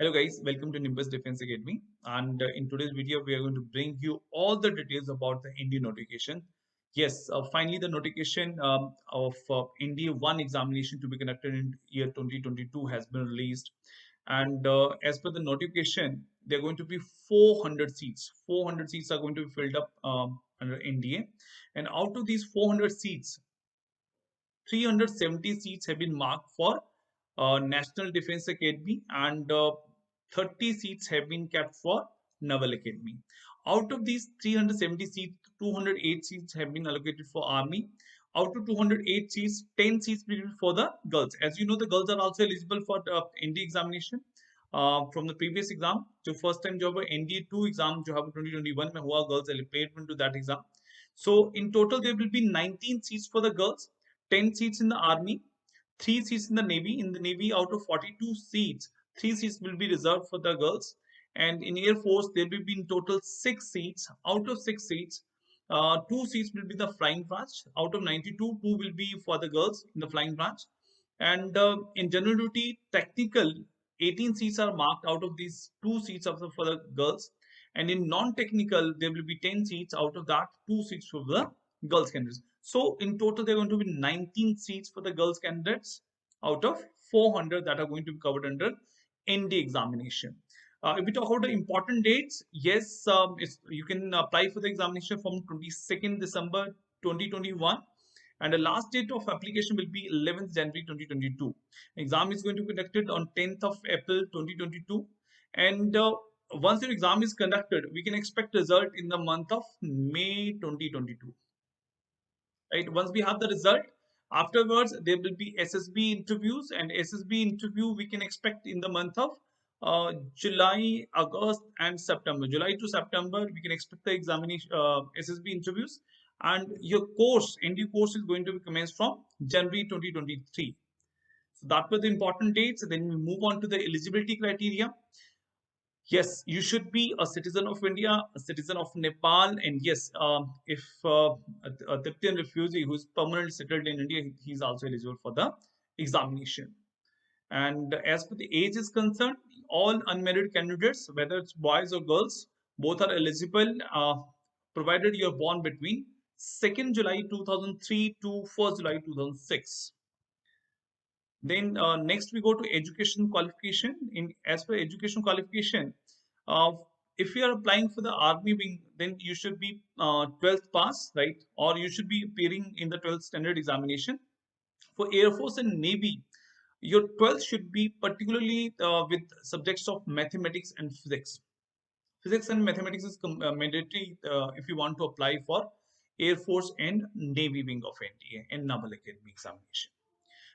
Hello guys, welcome to Nimbus Defense Academy. And in today's video, we are going to bring you all the details about the ND notification. Yes, finally the notification of ND 1 examination to be conducted in year 2022 has been released. And as per the notification, there are going to be 400 seats. 400 seats are going to be filled up under NDA. And out of these 400 seats, 370 seats have been marked for National Defense Academy and 30 seats have been kept for Naval Academy. Out of these 370 seats, 208 seats have been allocated for Army. Out of 208 seats, 10 seats will be for the girls. As you know, the girls are also eligible for the ND examination. From the previous exam, जो first time जो NDA 2 exam जो है 2021 में हुआ, girls allocated to that exam. So in total there will be 19 seats for the girls, 10 seats in the army, 3 seats in the navy. In the navy, out of 42 seats, 3 seats will be reserved for the girls. And in air force there will be in total 6 seats. Out of 6 seats, 2 seats will be the flying branch. Out of 92, 2 will be for the girls in the flying branch. And in general duty technical, 18 seats are marked. Out of these, 2 seats are for the girls. And in non-technical, there will be 10 seats. Out of that, 2 seats for the girls candidates. So in total, there are going to be 19 seats for the girls candidates out of 400 that are going to be covered under ND examination. If we talk about the important dates, yes, you can apply for the examination from 22nd December 2021, and the last date of application will be 11th January 2022. Exam is going to be conducted on 10th of April 2022, and once your exam is conducted, we can expect result in the month of May 2022. Right? Once we have the result, afterwards there will be SSB interviews, and SSB interview we can expect in the month of July, August, and September. July to September, we can expect the examination SSB interviews, and your course, ND course, is going to be commenced from January 2023. So that were the important dates. Then we move on to the eligibility criteria. Yes, you should be a citizen of India, a citizen of Nepal, and yes, if a Tibetan refugee who is permanently settled in India, he is also eligible for the examination. And as for the age is concerned, all unmarried candidates, whether it's boys or girls, both are eligible, provided you're born between 2nd July 2003 to 1st July 2006. Then next we go to education qualification. In as per education qualification, uh, if you are applying for the army wing, then you should be 12th pass, right? Or you should be appearing in the 12th standard examination. For Air Force and Navy, your 12th should be particularly with subjects of mathematics and physics. Physics and mathematics is mandatory if you want to apply for Air Force and Navy wing of NDA and Naval Academy examination,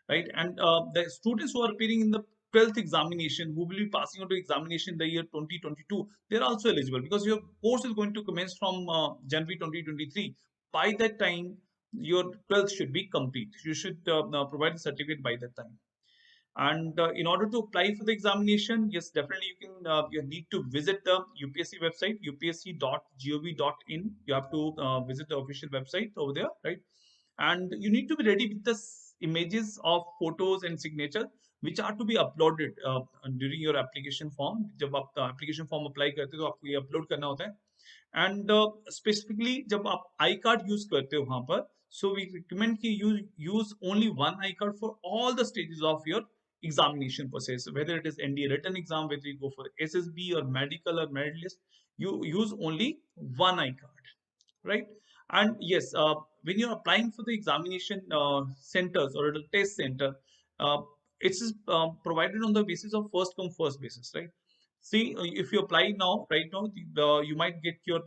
right? And the students who are appearing in the 12th examination, who will be passing out to examination in the year 2022, they're also eligible because your course is going to commence from January 2023. By that time, your 12th should be complete. You should provide a certificate by that time. And in order to apply for the examination, yes, definitely you need to visit the UPSC website, upsc.gov.in. You have to visit the official website over there, right? And you need to be ready with the images of photos and signature which are to be uploaded during your application form. जब आप application form apply करते हो तो आपको ये upload करना होता है. And specifically जब आप आई कार्ड यूज करते हो वहां पर, so we recommend कि you use only one I card for all the stages of your examination process, whether it is NDA written exam, whether you go for SSB or medical or merit list, you use only one I card, right? And yes, when you're applying for the examination centers or the test center, uh, it's provided on the basis of first come first basis, right? See, if you apply now, right now, you might get your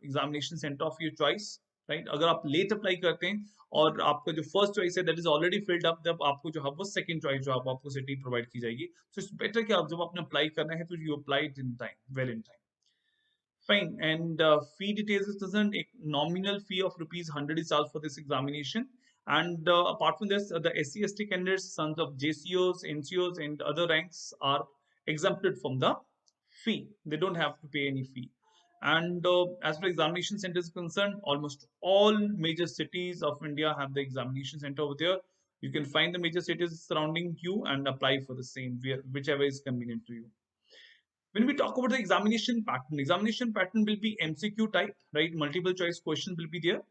examination center of your choice, right? अगर आप late apply करते हैं और आपका जो first choice है that is already filled up, तब आपको जो है वो second choice जो आपको city provide की जाएगी. So it's better कि आप जब आपने apply करना है तो you apply it in time, well in time. Fine. And fee details is concerned, a nominal fee of rupees 100 is charged for this examination. And apart from this, the SC ST candidates, sons of JCOs, NCOs, and other ranks are exempted from the fee. They don't have to pay any fee. And as far as examination center is concerned, almost all major cities of India have the examination center over there. You can find the major cities surrounding you and apply for the same, whichever is convenient to you. When we talk about the examination pattern will be MCQ type, right? Multiple choice question will be there,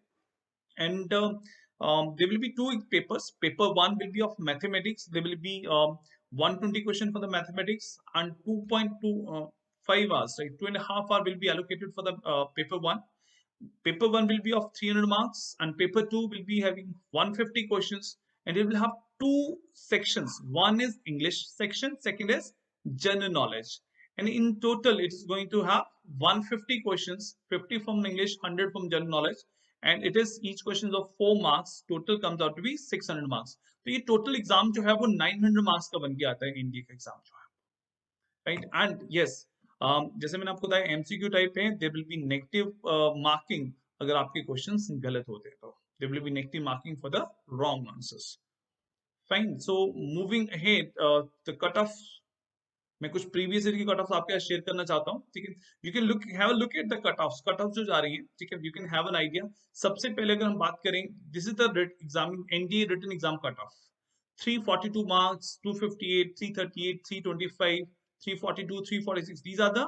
and there will be two papers. Paper one will be of mathematics. There will be 120 question for the mathematics and 2.25 hours, right? 2.5 hours will be allocated for the paper one. Paper one will be of 300 marks, and paper two will be having 150 questions, and it will have two sections. One is English section, second is general knowledge. And in total, it is going to have 150 questions, 50 from English, 100 from general knowledge, and it is each question of 4 marks. Total comes out to be 600 marks. तो ये total exam जो है वो 900 marks का बन के आता है इंडिया का एग्जाम जो है, राइट. एंड यस, जैसे मैंने आपको बताया एमसीक्यू टाइप है, there will be negative marking अगर आपके क्वेश्चंस गलत होते हैं, तो there will be negative marking for the wrong answers. Fine. So moving ahead, the cut off, मैं कुछ प्रीवियस ईयर की कट ऑफ आपके साथ शेयर करना चाहता हूँ, ठीक है. You can look have a look at the cut off जो जा रही है, ठीक है. You can have an idea. सबसे पहले अगर हम बात करें, this is the exam, NDA written exam cut off 342 marks, 258, 338, 325, 342, 346. These are the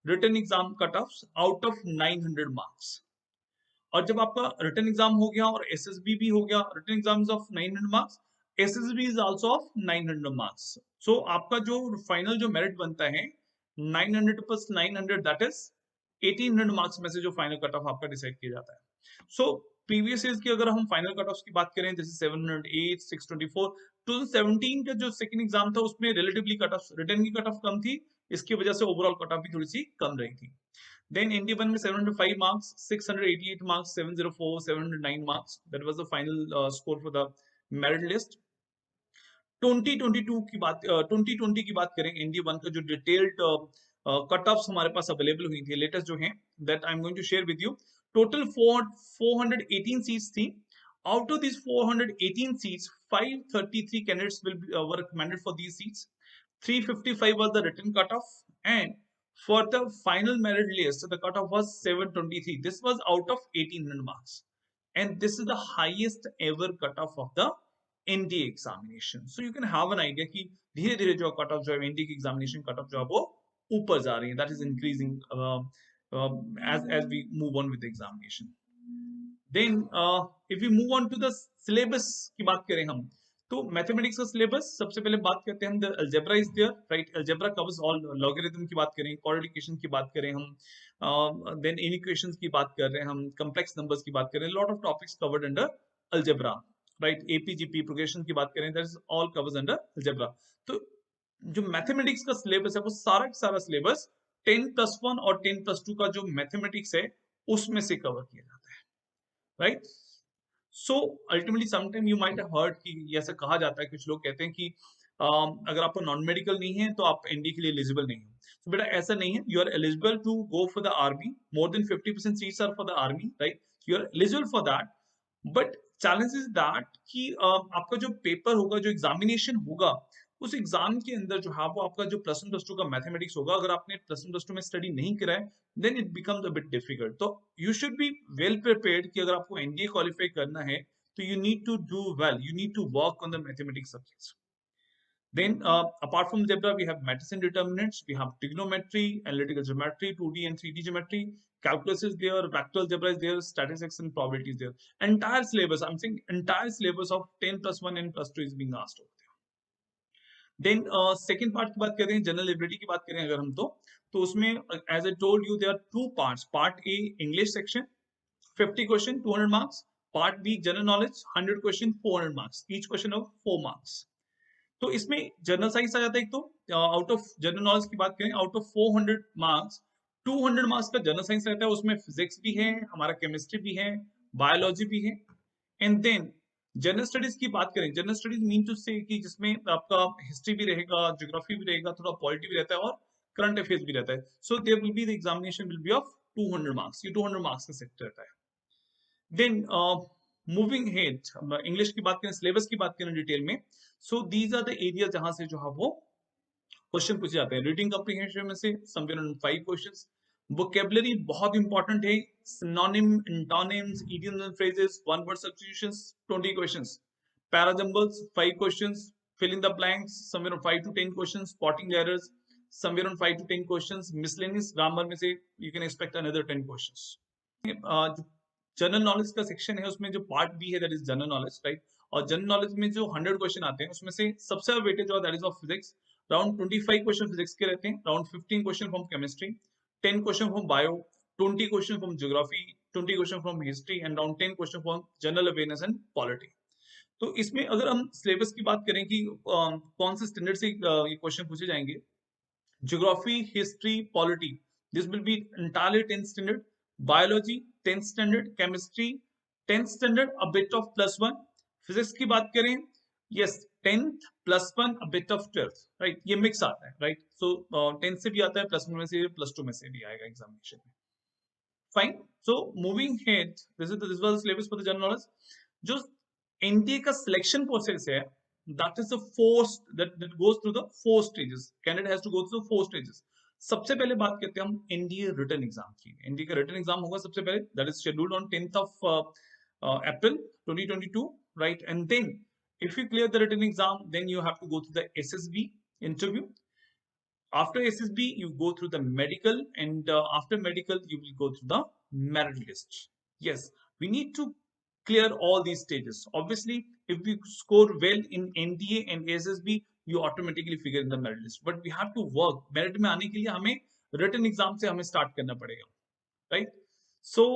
written exam cutoffs out of 900 marks. और जब आपका रिटन एग्जाम हो गया और एसएसबी भी हो गया, written exam of 900 marks, SSB is also of 900 marks. So आपका जो फाइनल जो मेरिट बनता है 900 प्लस 900, दैट इज 1800 मार्क्स में से जो फाइनल कट ऑफ आपका डिसाइड किया जाता है. सो प्रीवियस ईयर की अगर हम फाइनल कट ऑफ की बात करें, जैसे 708, 624, 2017 का जो सेकंड एग्जाम था उसमें रिलेटिवली कट ऑफ, रिटन की कट ऑफ कम थी, इसकी वजह से ओवरऑल कट ऑफ भी थोड़ी सी कम रही थी. Then ND1 में 705 marks, 688 marks, 704, 709 marks. That was the final score for the merit list. 2022 की बात, 2020 की बात करें, ND1 का जो डिटेल्ड कट ऑफ्स हमारे पास अवेलेबल हुई थी, लेटेस्ट जो हैं, that I'm going to share with you. Total 418 seats थी. Out of these 418 seats, 533 candidates were recommended for these seats. 355 was the written cutoff, and for the final merit list, the cutoff was 723. This was out of 1800 marks, and this is the highest ever cutoff of the NDA examination. So you can have an idea कि धीरे धीरे जो cutoff जो है NDA की examination cutoff जो है वो ऊपर जा रही है. That is increasing as we move on with the examination. Then if we move on to the syllabus की बात करें हम, तो मैथमेटिक्स का सिलेबस सबसे पहले बात करते हैं हम. The algebra is there, right. Algebra covers all. Logarithm की बात करें, कोऑर्डिनेशन की बात करें हम, देन इनइक्वेशंस की बात कर रहे हैं हम, कॉम्प्लेक्स नंबर्स की बात करें, lot of topics covered under algebra, right. AP GP progression की बात करें, that is all covers under algebra. तो जो मैथमेटिक्स का सिलेबस है वो सारा का सारा सिलेबस 10+1 और 10+2 का जो मैथमेटिक्स है उसमें से कवर किया जाता है, right. So ultimately sometime you might have heard कि ऐसा कहा जाता है, कुछ लोग कहते हैं कि अगर आपको नॉन मेडिकल नहीं है तो आप एनडी के लिए एलिजिबल नहीं हो. तो बेटा ऐसा नहीं है. You are eligible to go for the army. More than 50% seats are for the army, right. You are eligible for that. But challenge is that कि आपका जो पेपर होगा, जो एग्जामिनेशन होगा, उस एग्जाम के अंदर जो है वो आपका जो +1 +2 का मैथमेटिक्स होगा, अगर आपने +1 +2 में स्टडी नहीं करा है, then it becomes a bit difficult. तो you should be well prepared कि अगर आपको एनडीए क्वालिफाई करना है तो you need to do well, you need to work on the mathematics subjects. Then apart from algebra, we have matrix and determinants, we have trigonometry, analytical geometry, 2D and 3D geometry, calculus is there, vector algebra is there, statistics and probability is there. Entire syllabus, I'm saying entire syllabus of 10+1 and +2 is being asked over there. Then second part की बात करें, general ability की बात करें अगर हम, तो उसमें as I told you there are two parts. Part A English section 50 question 200 marks. Part B general knowledge 100 question 400 marks, each question of 4 marks. तो इसमें जनरल साइंस आ जाता है. एक तो आउट ऑफ जनरल नॉलेज की बात करें, आउट ऑफ 400 मार्क्स 200 मार्क्स का जनरल साइंस रहता है. उसमें फिजिक्स भी है, हमारा केमिस्ट्री भी है, बायोलॉजी भी है. एंड देन जनरल स्टडीज की बात करें, जनरल स्टडीज मीन टू से कि जिसमें आपका हिस्ट्री भी रहेगा, ज्योग्राफी भी रहेगा, थोड़ा पॉलिटी भी रहता है और करंट अफेयर्स भी रहता है. So there will be the examination will be of 200 marks. ये 200 मार्क्स का सेट रहता है. देन मूविंग हेड, इंग्लिश की बात करें, सिलेबस की बात करें डिटेल में. So these are the area जहां से जो है वो क्वेश्चन पूछे जाते हैं. रीडिंग कॉम्प्रिहेंशन में से समवेयर अराउंड 5 क्वेश्चंस. वोकैबुलरी बहुत इंपॉर्टेंट है. Synonym, antonyms, idioms and phrases, one word substitutions 20 questions. Parajumbles 5 questions. Fill in the blanks somewhere 5 to 10 questions. Spotting errors somewhere on 5 to 10 questions. Miscellaneous grammar में से you can expect another 10 questions. General knowledge का section है, उसमें जो part B है that is general knowledge, right. और general knowledge में जो 100 क्वेश्चन आते हैं उसमें से सबसे वेटेज और that is of physics. Around 25 question physics के रहते हैं, around 15 question from chemistry, 10 question from bio, 20 question from geography, 20 question from history and around 10 question from general awareness and polity. तो इसमें अगर हम सिलेबस की बात करें कि कौन से स्टैंडर्ड से ये क्वेश्चन पूछे जाएंगे, geography, history, polity, this will be entirely 10th standard. Biology 10th standard, chemistry 10th standard, a bit of +1. Physics की बात करें, yes 10th +1 a bit of 12th, right. ये mix आता है, right. So 10th से भी आता है, +1 में से, +2 में से भी आएगा एग्जामिनेशन में. Fine. So moving ahead, this was the syllabus for the general knowledge. जो एनडीए का सिलेक्शन प्रोसेस है, that is the that goes through the 4 stages. Candidate has to go through 4 stages. सबसे पहले बात करते हैं हम एनडीए रिटन एग्जाम की. एनडीए का रिटन एग्जाम होगा सबसे पहले, that is scheduled on 10th of April 2022, right. And then if you clear the written exam, then you have to go through the SSB interview. After SSB, you go through the medical, and after medical, you will go through the merit list. Yes, we need to clear all these stages. Obviously, if we score well in NDA and SSB, you automatically figure in the merit list. But we have to work. Merit में आने के लिए हमें written exam से हमें start करना पड़ेगा, right? So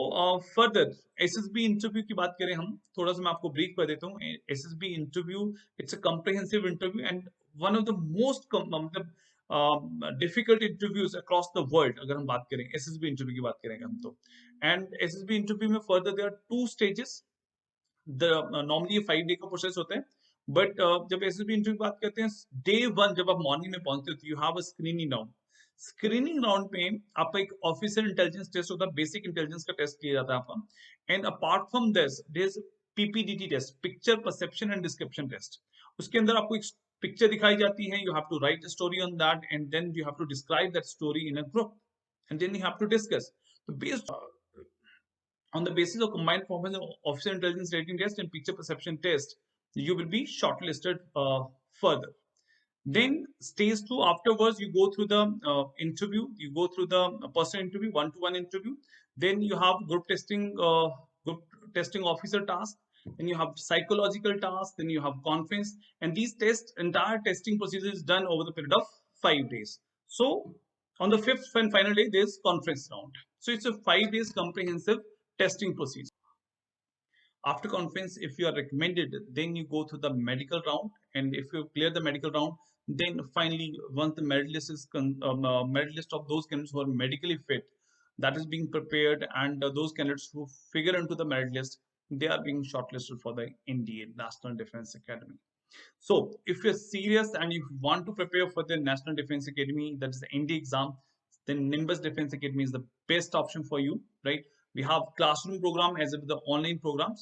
further SSB interview की बात करें हम, थोड़ा सा मैं आपको brief कर देता हूँ. SSB interview, it's a comprehensive interview and one of the most difficult interviews across the world. अगर हम बात करें SSB interview की बात करेंगे हम तो, and SSB interview में further there are 2 stages. The normally 5 day का प्रोसेस होता है, बट जब एसएसबी इंटरव्यू की बात करते हैं, डे 1 जब आप मॉर्निंग में पहुंचते हो, you have a screening round. Screening round में आपका एक ऑफिसर इंटेलिजेंस टेस्ट होता है, बेसिक इंटेलिजेंस का टेस्ट किया जाता है आपका. And apart from this there is PPDT test, picture perception and description test. उसके अंदर आपको एक पिक्चर दिखाई जाती है, you have to write a story on that and then you have to describe that story in a group and then you have to discuss. तो based on the basis of combined performance of officer intelligence rating test and picture perception test, you will be shortlisted further. Then stage 2, afterwards you go through the interview, you go through the personal interview, one-to-one interview. Then you have group testing officer task, then you have psychological task, then you have conference, and these entire testing procedure is done over the period of 5 days. So on the 5th and final day there is conference round. So it's a 5 days comprehensive testing procedure. After conference, if you are recommended, then you go through the medical round, and if you clear the medical round, then finally once the merit list is merit list of those candidates who are medically fit, that is being prepared, and those candidates who figure into the merit list, they are being shortlisted for the NDA, National Defense Academy. So if you're serious and you want to prepare for the National Defense Academy, that is the NDA exam, then Nimbus Defense Academy is the best option for you, right. We have classroom program as well as the online programs.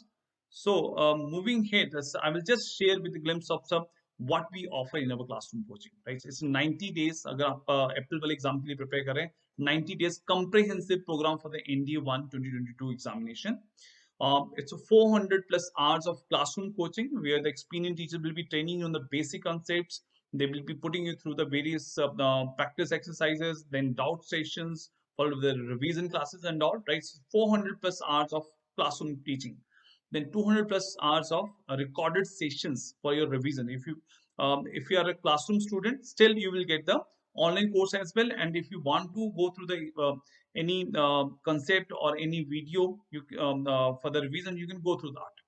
So moving ahead, I will just share with a glimpse of some what we offer in our classroom coaching, right. It's 90 days. अगर आप अप्रैल वाले exam के लिए prepare करें, 90 days comprehensive program for the NDA 1 2022 examination. It's a 400 plus hours of classroom coaching where the experienced teacher will be training you on the basic concepts. They will be putting you through the various practice exercises, then doubt sessions, followed with the revision classes and all, right. 400 plus hours of classroom teaching, then 200 plus hours of recorded sessions for your revision. If you are a classroom student, still you will get the online course as well, and if you want to go through the any concept or any video for the revision, you can go through that.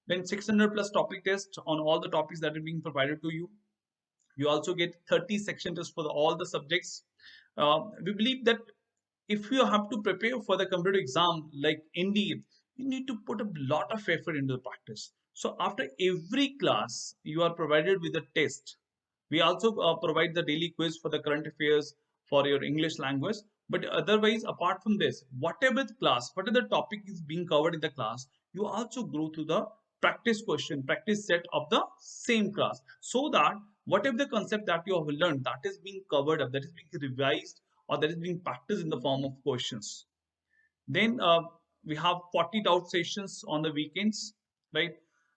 Then 600 plus topic tests on all the topics that are being provided to you. You also get 30 section tests for all the subjects. We believe that if you have to prepare for the competitive exam like NDA, you need to put a lot of effort into the practice. So after every class, you are provided with a test. We also provide the daily quiz for the current affairs for your English language. But otherwise, apart from this, whatever the class, whatever the topic is being covered in the class, you also go through the practice question, practice set of the same class, so that whatever the concept that you have learned, that is being covered up, that is being revised, or that is being practiced in the form of questions. Then we have 40 doubt sessions on the weekends, right.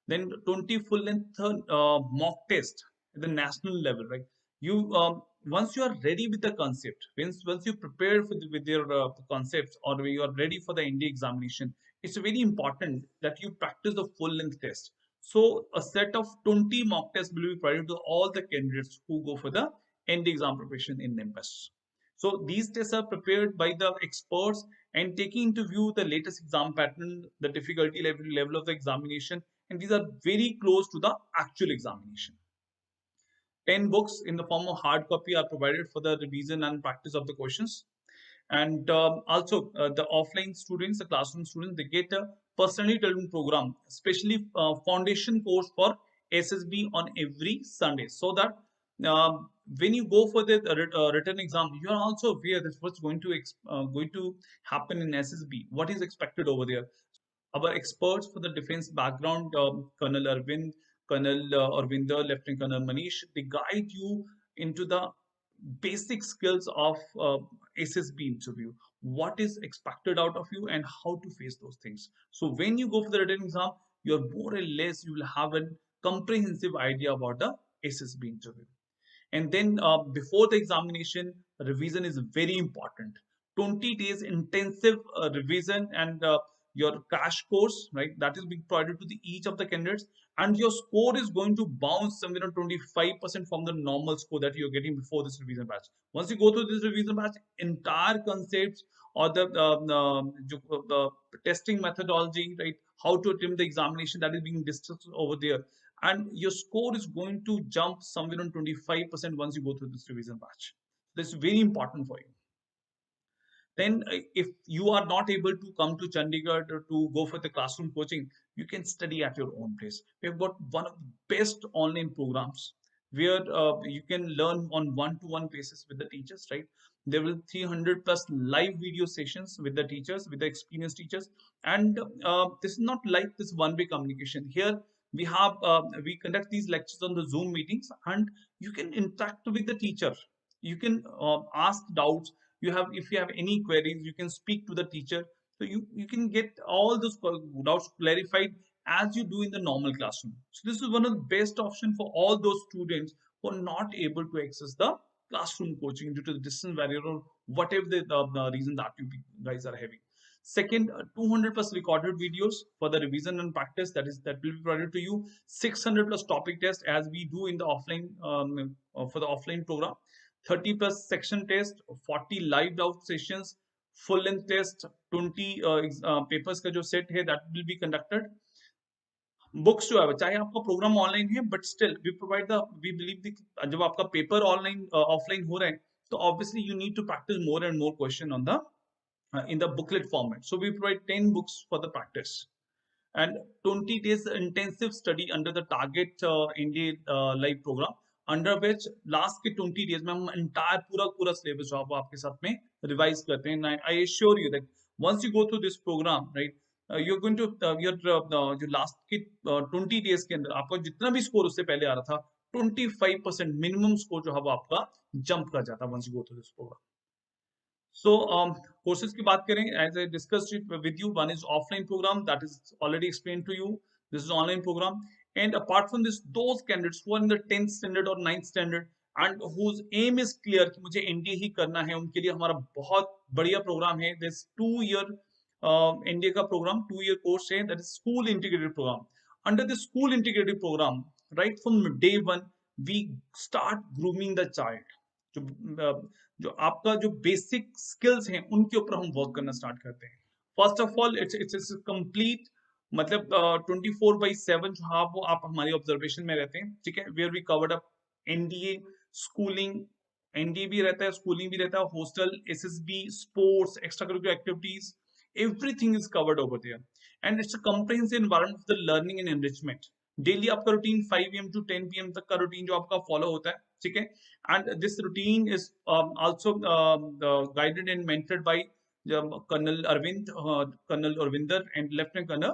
Then 20 full length mock test at the national level, right. you once you are ready with the concept, once you prepare with your concepts, or you are ready for the ND examination, it's very important that you practice the full length test. So a set of 20 mock tests will be provided to all the candidates who go for the ND exam preparation in Nimbus. So these tests are prepared by the experts and taking into view the latest exam pattern, the difficulty level of the examination, and these are very close to the actual examination. 10 books in the form of hard copy are provided for the revision and practice of the questions. And also the offline students, the classroom students, they get a personally tailored program, especially foundation course for SSB on every Sunday, so that when you go for the written exam, you are also aware that what's going to happen in SSB, what is expected over there. Our experts for the defense background, Colonel Arvind, Colonel Arvinder, Lieutenant Colonel Manish, they guide you into the basic skills of SSB interview. What is expected out of you and how to face those things. So when you go for the written exam, you're more or less, you will have a comprehensive idea about the SSB interview. And then before the examination, revision is very important. 20 days intensive revision and your crash course, right? That is being provided to each of the candidates, and your score is going to bounce somewhere around 25% from the normal score that you're getting before this revision batch. Once you go through this revision batch, entire concepts or the testing methodology, right? How to attempt the examination, that is being discussed over there, and your score is going to jump somewhere on 25% once you go through this revision batch. This is very important for you. Then if you are not able to come to Chandigarh to go for the classroom coaching, you can study at your own place. We have got one of the best online programs where you can learn on one-to-one basis with the teachers, right? There will 300 plus live video sessions with the teachers, with the experienced teachers. And this is not like this one-way communication. Here we conduct these lectures on the Zoom meetings, and you can interact with the teacher. You can ask doubts. You have, if you have any queries, you can speak to the teacher. So you can get all those doubts clarified as you do in the normal classroom. So this is one of the best option for all those students who are not able to access the classroom coaching due to the distance barrier or whatever the reason that you guys are having. Second, 200 plus recorded videos for the revision and practice, that will be provided to you. 600 plus topic tests as we do in the offline for the offline program. 30 plus section test, 40 live doubt sessions, full length test, 20 papers का जो set है that will be conducted. Books जो है, चाहे आपका program online है, but still we believe जब आपका पेपर ऑनलाइन ऑफलाइन हो रहा है, तो obviously you need to practice more and more question on the in the booklet format. So we provide 10 books for the practice and 20 days intensive study under the target India live program, under which last के 20 days में हम entire पूरा syllabus जो है आपके साथ में revise करते हैं. And I assure you that once you go through this program, right, you're going to जो last के 20 days के अंदर आपका जितना भी score उससे पहले आ रहा था, 25% minimum score जो है वो आपका jump कर जाता once you go through this program. So courses की बात करें, as I discussed it with you, one is offline program that is already explained to you. This is online program, and apart from this, those candidates who are in the 10th standard or 9th standard and whose aim is clear कि मुझे NDA ही करना है, उनके लिए हमारा बहुत बढ़िया programme है. This 2-year NDA का प्रोग्राम 2-year कोर्स है, that is school integrated program. Under the school integrated program, right from day one, we start grooming the child. जो आपका जो बेसिक स्किल्स हैं उनके ऊपर हम वर्क करना स्टार्ट करते हैं. First of all it's complete, मतलब 24/7 जो हाँ वो आप हमारी ऑब्जर्वेशन में रहते हैं, ठीक है. Where we covered up NDA, schooling, NDA भी रहता है, स्कूलिंग भी रहता है, hostel, SSB, sports, extra curricular activities, everything is covered over there. And it's a comprehensive environment for the learning and enrichment. Daily आपका रूटीन 5 AM to 10 PM तक का routine जो आपका फॉलो होता है, ठीक है. And this routine is also guided and mentored by Colonel Arvind, Colonel Arvinder and Lieutenant Colonel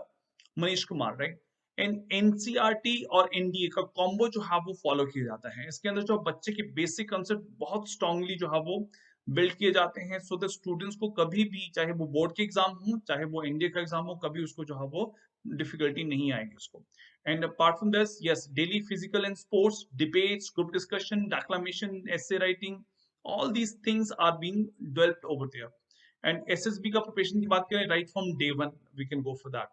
Manish Kumar, right? And NCRT और NDA का कॉम्बो जो है वो फॉलो किया जाता है. इसके अंदर जो बच्चे के बेसिक कंसेप्ट बहुत स्ट्रांगली जो है वो बिल्ड किए जाते हैं, सो द स्टूडेंट्स को कभी भी, चाहे वो बोर्ड के एग्जाम हो, चाहे वो NDA का एग्जाम हो, कभी उसको जो है वो डिफिकल्टी नहीं आएगी उसको. And apart from this, yes, daily physical and sports, debates, group discussion, declamation, essay writing, all these things are being developed over there. And SSB का preparation की बात करें, right from day one, we can go for that.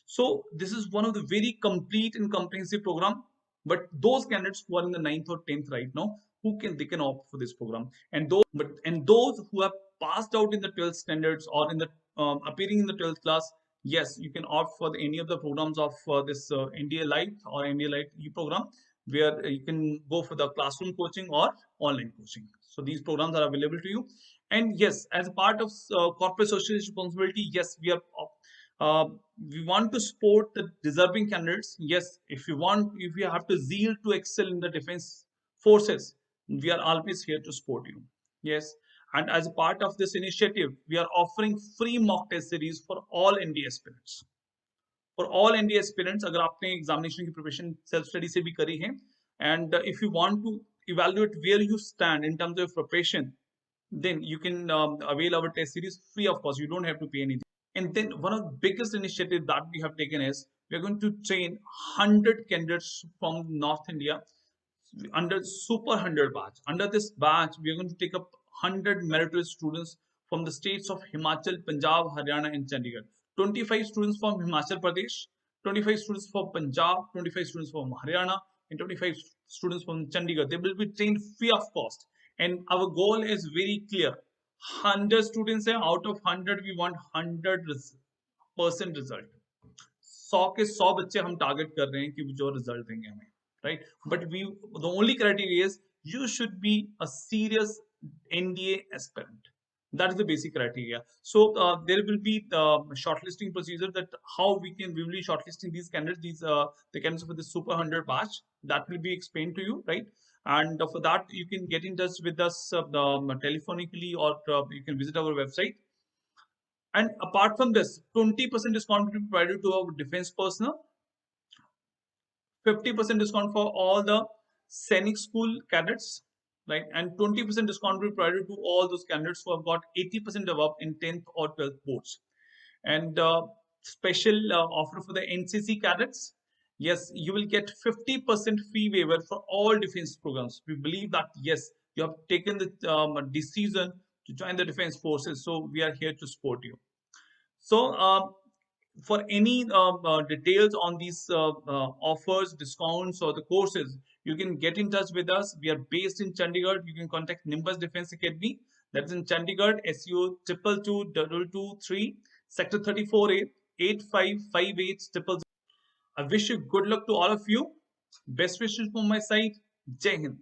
So this is one of the very complete and comprehensive program. But those candidates who are in the 9th or 10th right now, they can opt for this program. And those who have passed out in the 12th standards or in the appearing in the 12th class, yes, you can opt for any of the programs of this NDA Lite or NDA Lite E program, where you can go for the classroom coaching or online coaching. So these programs are available to you. And yes, as a part of corporate social responsibility, yes, uh, we want to support the deserving candidates. Yes, if you have to zeal to excel in the defense forces, we are always here to support you. Yes, and as a part of this initiative, we are offering free mock test series for all NDA aspirants. For all NDA aspirants, अगर आपने examination की preparation self study से भी करी है, and if you want to evaluate where you stand in terms of preparation, then you can avail our test series free of cost. You don't have to pay anything. And then one of the biggest initiatives that we have taken is we are going to train 100 candidates from North India under Super 100 batch. Under this batch, we are going to take up 100 meritorious students from the states of Himachal, Punjab, Haryana, and Chandigarh. 25 students from Himachal Pradesh, 25 students from Punjab, 25 students from Haryana, and 25 students from Chandigarh. They will be trained free of cost. And our goal is very clear. 100 students are out of 100, we want 100% result. 100 के 100 बच्चे हम target कर रहे हैं कि जो result देंगे हमें, right? But the only criteria is you should be a serious NDA aspirant. That is the basic criteria. So there will be the shortlisting procedure, that how we will be shortlisting these candidates, the candidates for the Super 100 batch. That will be explained to you, right? And for that, you can get in touch with us telephonically, or you can visit our website. And apart from this, 20% discount will be provided to our defense personnel, 50% discount for all the Scenic School cadets, right? And 20% discount will be provided to all those candidates who have got 80% above in 10th or 12th boards. And special offer for the NCC cadets. Yes, you will get 50% fee waiver for all defense programs. We believe that, yes, you have taken the decision to join the defense forces, so we are here to support you. So for any details on these offers, discounts, or the courses, you can get in touch with us. We are based in Chandigarh. You can contact Nimbus Defense Academy. That's in Chandigarh, SU 22223, Sector 34A, 855800. I wish you good luck to all of you. Best wishes from my side. Jai Hind.